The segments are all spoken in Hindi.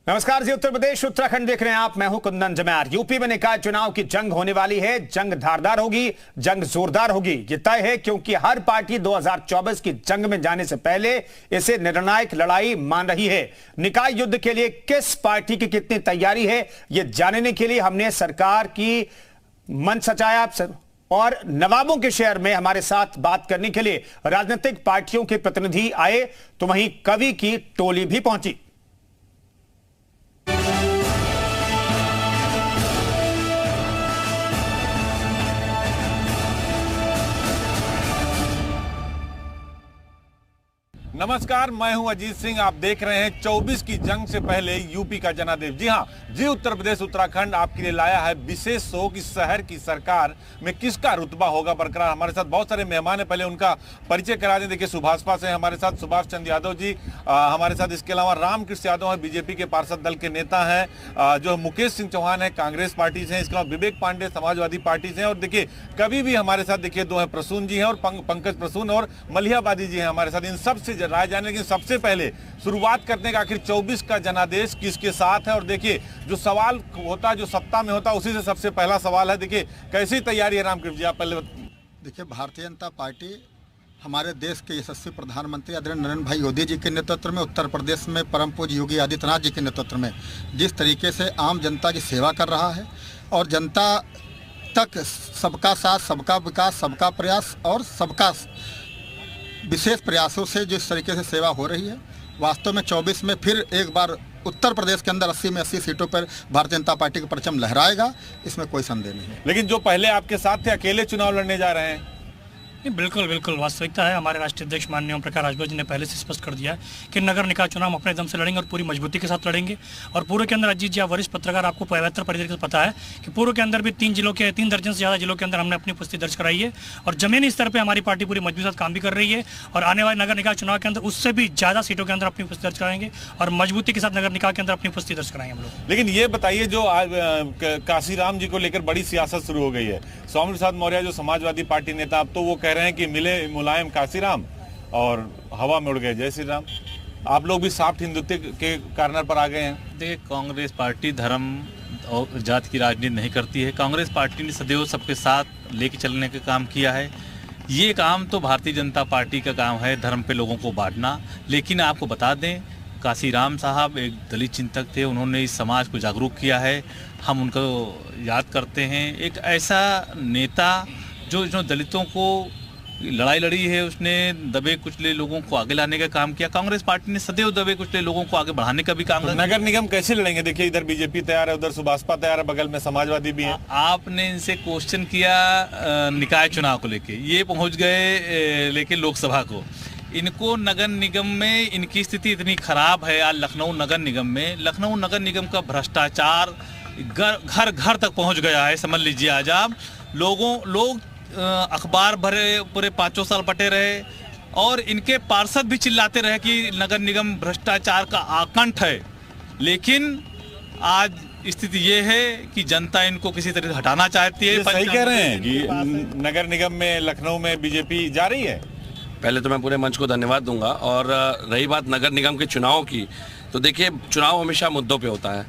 नमस्कार जी, उत्तर प्रदेश उत्तराखंड देख रहे हैं आप। मैं हूं कुंदन जमैर। यूपी में निकाय चुनाव की जंग होने वाली है। जंग धारदार होगी, जंग जोरदार होगी, ये तय है, क्योंकि हर पार्टी 2024 की जंग में जाने से पहले इसे निर्णायक लड़ाई मान रही है। निकाय युद्ध के लिए किस पार्टी की कितनी तैयारी है, ये जानने के लिए हमने सरकार की मंच सजाया और नवाबों के शहर में हमारे साथ बात करने के लिए राजनीतिक पार्टियों के प्रतिनिधि आए, तो वहीं कवि की टोली भी पहुंची। नमस्कार, मैं हूं अजीत सिंह। आप देख रहे हैं 24 की जंग से पहले यूपी का जनादेश। जी हां, जी उत्तर प्रदेश उत्तराखंड आपके लिए लाया है विशेष शो कि शहर की सरकार में किसका रुतबा होगा बरकरार। हमारे साथ बहुत सारे मेहमान हैं, पहले उनका परिचय करा दें। देखिए, सुभाषपा से हमारे साथ सुभाष चंद्र यादव जी हमारे साथ। इसके अलावा रामकृष्ण यादव है, बीजेपी के पार्षद दल के नेता हैं। जो मुकेश सिंह चौहान है, कांग्रेस पार्टी से हैं। इसके अलावा विवेक पांडे समाजवादी पार्टी से हैं। और देखिए, कभी भी हमारे साथ देखिए दो हैं, प्रसून जी हैं और पंकज प्रसून और मलिहाबादी जी हैं हमारे साथ। इन सबसे राय जाने, लेकिन सबसे पहले शुरुआत करने का आखिर 24 का जनादेश किसके साथ है। और देखिए, जो सवाल होता, जो सत्ता में होता, उसी से सबसे पहला सवाल है। देखिए, कैसी तैयारी है रामकृष्ण जी, आप पहले देखिए, भारतीय जनता पार्टी हमारे देश के यशस्वी प्रधानमंत्री आदरणीय नरेंद्र भाई मोदी जी के नेतृत्व में, उत्तर प्रदेश में परम पूज्य योगी आदित्यनाथ जी के नेतृत्व में जिस तरीके से आम जनता की सेवा कर रहा है और जनता तक सबका साथ, सबका विकास, सबका प्रयास और सबका विशेष प्रयासों से जिस तरीके से सेवा हो रही है, वास्तव में 24 में फिर एक बार उत्तर प्रदेश के अंदर 80 में 80 सीटों पर भारतीय जनता पार्टी का परचम लहराएगा, इसमें कोई संदेह नहीं है। लेकिन जो पहले आपके साथ थे, अकेले चुनाव लड़ने जा रहे हैं। बिल्कुल बिल्कुल वास्तविकता है। हमारे राष्ट्रीय अध्यक्ष माननीय ओम प्रकाश राजभर जी ने पहले से स्पष्ट कर दिया है कि नगर निकाय चुनाव हम अपने दम से लड़ेंगे और पूरी मजबूती के साथ लड़ेंगे। और पूर्व के अंदर अजीत जी, वरिष्ठ पत्रकार, आपको बेहतर तरीके से पता है कि पूर्व के अंदर भी 3 दर्जन से ज़्यादा जिलों के अंदर हमने अपनी उपस्थिति दर्ज कराई है और जमीनी स्तर पर हमारी पार्टी पूरी मजबूती के साथ काम भी कर रही है। और आने वाले नगर निकाय चुनाव के अंदर उससे भी ज़्यादा सीटों के अंदर अपनी उपस्थिति दर्ज कराएंगे और मजबूती के साथ नगर निकाय के अंदर अपनी उपस्थिति दर्ज कराएंगे हम लोग। लेकिन ये बताइए, जो काशीराम जी को लेकर बड़ी सियासत शुरू हो गई है। स्वामी प्रसाद मौर्य जो समाजवादी पार्टी नेता, अब तो वो कह रहे हैं कि मिले मुलायम काशीराम और हवा में उड़ गए जय श्री राम। आप लोग भी सॉफ्ट हिंदुत्व के कार्नर पर आ गए हैं। देखिए, कांग्रेस पार्टी धर्म और जात की राजनीति नहीं करती है। कांग्रेस पार्टी ने सदैव सबके साथ लेके चलने का काम किया है। ये काम तो भारतीय जनता पार्टी का काम है, धर्म पे लोगों को बांटना। लेकिन आपको बता दें, काशीराम साहब एक दलित चिंतक थे, उन्होंने इस समाज को जागरूक किया है, हम उनको याद करते हैं। एक ऐसा नेता जो दलितों को लड़ाई लड़ी है, उसने दबे कुचले लोगों को आगे लाने का काम किया। कांग्रेस पार्टी ने सदैव दबे कुचले लोगों को आगे बढ़ाने का भी काम किया। नगर निगम कैसे लड़ेंगे? देखिए, इधर बीजेपी तैयार है, उधर सुभाषपा तैयार है, बगल में समाजवादी भी है। आपने इनसे क्वेश्चन किया निकाय चुनाव को लेके, ये पहुंच गए लेके लोकसभा को। इनको नगर निगम में इनकी स्थिति इतनी खराब है। आज लखनऊ नगर निगम का भ्रष्टाचार घर घर तक पहुंच गया है। समझ लीजिए, आज आप लोग अखबार भरे पूरे 5 साल बटे रहे और इनके पार्षद भी चिल्लाते रहे कि नगर निगम भ्रष्टाचार का आकंठ है। लेकिन आज स्थिति ये है कि जनता इनको किसी तरह हटाना चाहती है। सही कह रहे हैं कि नगर निगम में लखनऊ में बीजेपी जा रही है। पहले तो मैं पूरे मंच को धन्यवाद दूंगा। और रही बात नगर निगम के चुनाव की, तो देखिए, चुनाव हमेशा मुद्दों पे होता है।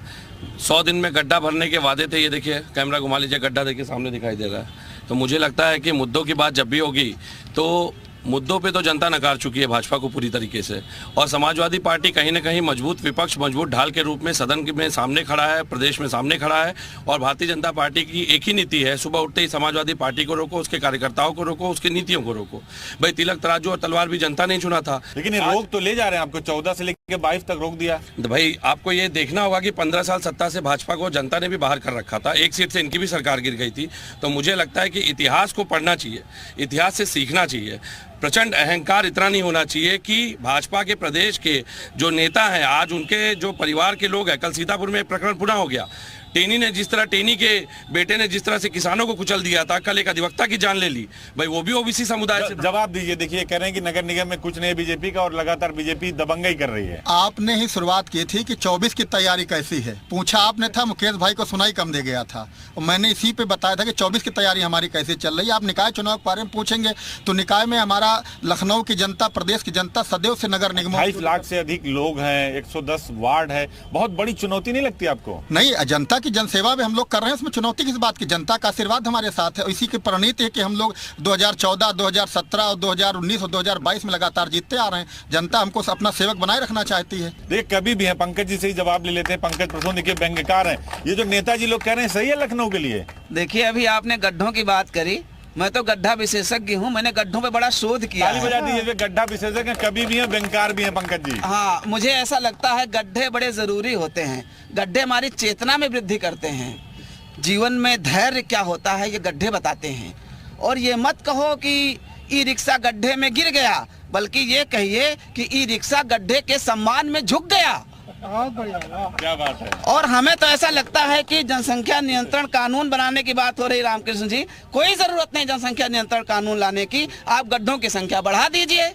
100 दिन में गड्ढा भरने के वादे थे। ये देखिए, कैमरा घुमा लीजिए, गड्ढा देखिए सामने दिखाई दे रहा है। तो मुझे लगता है कि मुद्दों की बात जब भी होगी, तो मुद्दों पे तो जनता नकार चुकी है भाजपा को पूरी तरीके से। और समाजवादी पार्टी कहीं ना कहीं मजबूत विपक्ष, मजबूत ढाल के रूप में सदन में सामने खड़ा है, प्रदेश में सामने खड़ा है। और भारतीय जनता पार्टी की एक ही नीति है, सुबह उठते ही समाजवादी पार्टी को रोको, उसके कार्यकर्ताओं को रोको, उसकी नीतियों को रोको। भाई, तिलक तराजू और तलवार भी जनता ने चुना था। लेकिन ये रोक तो ले जा रहे हैं, आपको 14 से लेकर 22 तक रोक दिया। तो भाई, आपको ये देखना होगा कि 15 साल सत्ता से भाजपा को जनता ने भी बाहर कर रखा था। एक सीट से इनकी भी सरकार गिर गई थी। तो मुझे लगता है कि इतिहास को पढ़ना चाहिए, इतिहास से सीखना चाहिए। प्रचंड अहंकार इतना नहीं होना चाहिए कि भाजपा के प्रदेश के जो नेता हैं, आज उनके जो परिवार के लोग हैं, कल सीतापुर में एक प्रकरण पुनः हो गया। टेनी ने जिस तरह, टेनी के बेटे ने जिस तरह से किसानों को कुचल दिया था, कल एक अधिवक्ता की जान ले ली, भाई वो भी ओबीसी समुदाय से। जवाब दीजिए। देखिए, कह रहे हैं कि नगर निगम में कुछ नहीं बीजेपी का और लगातार बीजेपी दबंगई कर रही है। आपने ही शुरुआत की थी कि 24 की तैयारी कैसी है, पूछा आपने था, मुकेश भाई को सुनाई कम दे गया था और मैंने इसी पे बताया था कि 24 की तैयारी हमारी कैसे चल रही है। आप निकाय चुनाव के बारे में पूछेंगे तो निकाय में हमारा लखनऊ की जनता, प्रदेश की जनता सदैव से नगर निगम 22 लाख से अधिक लोग हैं, 110 वार्ड है, बहुत बड़ी चुनौती नहीं लगती आपको? नहीं, जनता की जनसेवा भी हम लोग कर रहे हैं, उसमें चुनौती किस बात की? जनता का आशीर्वाद हमारे साथ है। इसी की परिणति है कि हम लोग 2014, 2017 और 2019 और 2022 में लगातार जीतते आ रहे हैं। जनता हमको अपना सेवक बनाए रखना चाहती है। देखिए, कभी भी है, पंकज जी से ही जवाब ले लेते हैं। पंकज प्रसन्न, देखिए व्यंग्यकार हैं, ये जो नेताजी लोग कह रहे हैं सही है लखनऊ के लिए? देखिए, अभी आपने गड्ढों की बात करी, मैं तो गड्ढा विशेषज्ञ हूँ, मैंने गड्ढों पे बड़ा शोध किया ताली है। बजा दीजिए। गड्ढा विशेषज्ञ हैं, कभी भी हैं, व्यंग्यकार भी हैं पंकज जी। हाँ, मुझे ऐसा लगता है गड्ढे बड़े जरूरी होते हैं। गड्ढे हमारी चेतना में वृद्धि करते हैं। जीवन में धैर्य क्या होता है ये गड्ढे बताते हैं। और ये मत कहो कि ई रिक्शा गड्ढे में गिर गया, बल्कि ये कहिए कि ई रिक्शा गड्ढे के सम्मान में झुक गया। क्या बात है। और हमें तो ऐसा लगता है कि जनसंख्या नियंत्रण कानून बनाने की बात हो रही, रामकृष्ण जी, कोई जरूरत नहीं जनसंख्या नियंत्रण कानून लाने की। आप गड्ढों की संख्या बढ़ा दीजिए,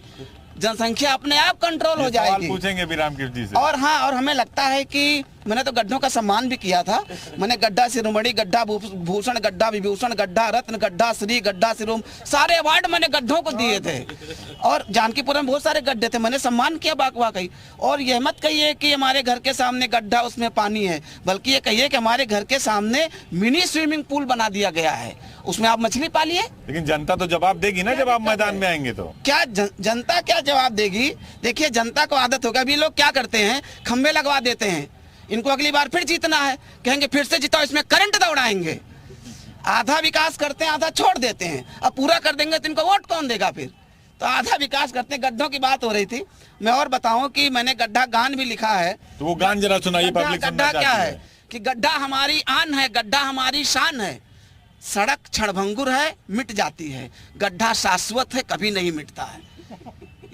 जनसंख्या अपने आप कंट्रोल हो जाएगी। पूछेंगे भी रामकृष्ण जी से। और हाँ, और हमें लगता है कि मैंने तो गड्ढों का सम्मान भी किया था। मैंने गड्ढा शिरोमणि, गड्ढा भूषण, गड्ढा विभूषण, गड्ढा रत्न, गड्ढा श्री, गड्ढा शिरोम, सारे अवार्ड मैंने गड्ढों को दिए थे। और जानकीपुरम में बहुत सारे गड्ढे थे, मैंने सम्मान किया वाकई। और यह मत कहिए कि हमारे घर के सामने गड्ढा उसमें पानी है, बल्कि ये कहिए कि हमारे घर के सामने मिनी स्विमिंग पूल बना दिया गया है, उसमें आप मछली पालिए। लेकिन जनता तो जवाब देगी ना जब आप मैदान में आएंगे तो। क्या जनता क्या जवाब देगी? देखिए, जनता को आदत होगा, अभी लोग क्या करते हैं, खंबे लगवा देते हैं, इनको अगली बार फिर जीतना है, कहेंगे फिर से जिताओ, इसमें करंट दौड़ाएंगे। आधा विकास करते हैं, आधा छोड़ देते हैं। अब पूरा कर देंगे तो इनको वोट कौन देगा फिर? तो आधा विकास करते हैं। गड्ढों की बात हो रही थी, मैं और बताऊं कि मैंने गड्ढा गान भी लिखा है। तो वो गान जरा सुनाइए, पब्लिक सुनना गड्ढा क्या चाहती है कि गड्ढा हमारी आन है, गड्ढा हमारी शान है, सड़क क्षणभंगुर है, मिट जाती है, गड्ढा शाश्वत है, कभी नहीं मिटता है।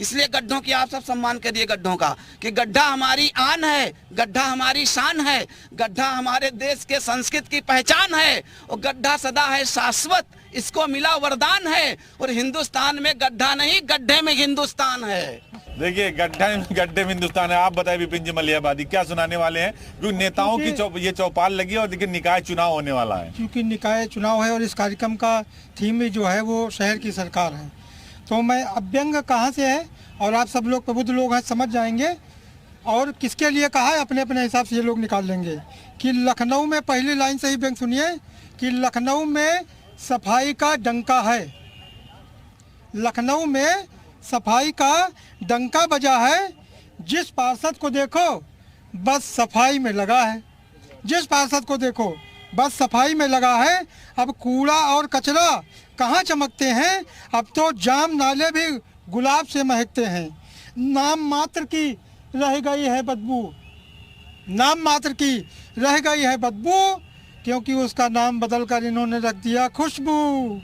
इसलिए गड्ढों की आप सब सम्मान करिए गड्ढों का, कि गड्ढा हमारी आन है, गड्ढा हमारी शान है, गड्ढा हमारे देश के संस्कृति की पहचान है, और गड्ढा सदा है शाश्वत, इसको मिला वरदान है। और हिंदुस्तान में गड्ढा नहीं, गड्ढे में हिंदुस्तान है। देखिए, गड्ढे में हिंदुस्तान है। आप बताइए विपिन जी मलियाबादी, क्या सुनाने वाले हैं? क्योंकि नेताओं की ये चौपाल लगी है और देखिए निकाय चुनाव होने वाला है। क्योंकि निकाय चुनाव है और इस कार्यक्रम का थीम भी जो है वो शहर की सरकार है, तो मैं अब व्यंग कहाँ से है और आप सब लोग प्रबुद्ध लोग हैं, समझ जाएंगे। और किसके लिए कहा है अपने अपने हिसाब से ये लोग निकाल लेंगे। कि लखनऊ में, पहली लाइन से ही व्यंग सुनिए, कि लखनऊ में सफाई का डंका है, लखनऊ में सफाई का डंका बजा है। जिस पार्षद को देखो बस सफाई में लगा है, जिस पार्षद को देखो बस सफाई में लगा है। अब कूड़ा और कचरा कहाँ चमकते हैं, अब तो जाम नाले भी गुलाब से महकते हैं। नाम मात्र की रह गई है बदबू, नाम मात्र की रह गई है बदबू, क्योंकि उसका नाम बदलकर इन्होंने रख दिया खुशबू,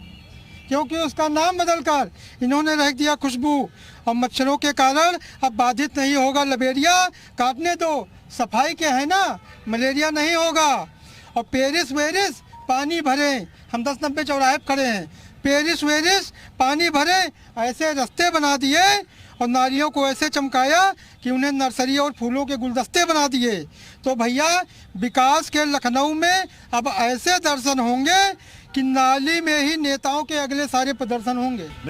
क्योंकि उसका नाम बदलकर इन्होंने रख दिया खुशबू। और मच्छरों के कारण अब बाधित नहीं होगा लबेरिया, काटने दो, सफाई के है ना, मलेरिया नहीं होगा। और पेरिस वेरिस पानी भरे, हम 10-90 चौराहे पर खड़े हैं, पेरिस वेरिस पानी भरे, ऐसे रास्ते बना दिए और नालियों को ऐसे चमकाया कि उन्हें नर्सरी और फूलों के गुलदस्ते बना दिए। तो भैया, विकास के लखनऊ में अब ऐसे दर्शन होंगे कि नाली में ही नेताओं के अगले सारे प्रदर्शन होंगे।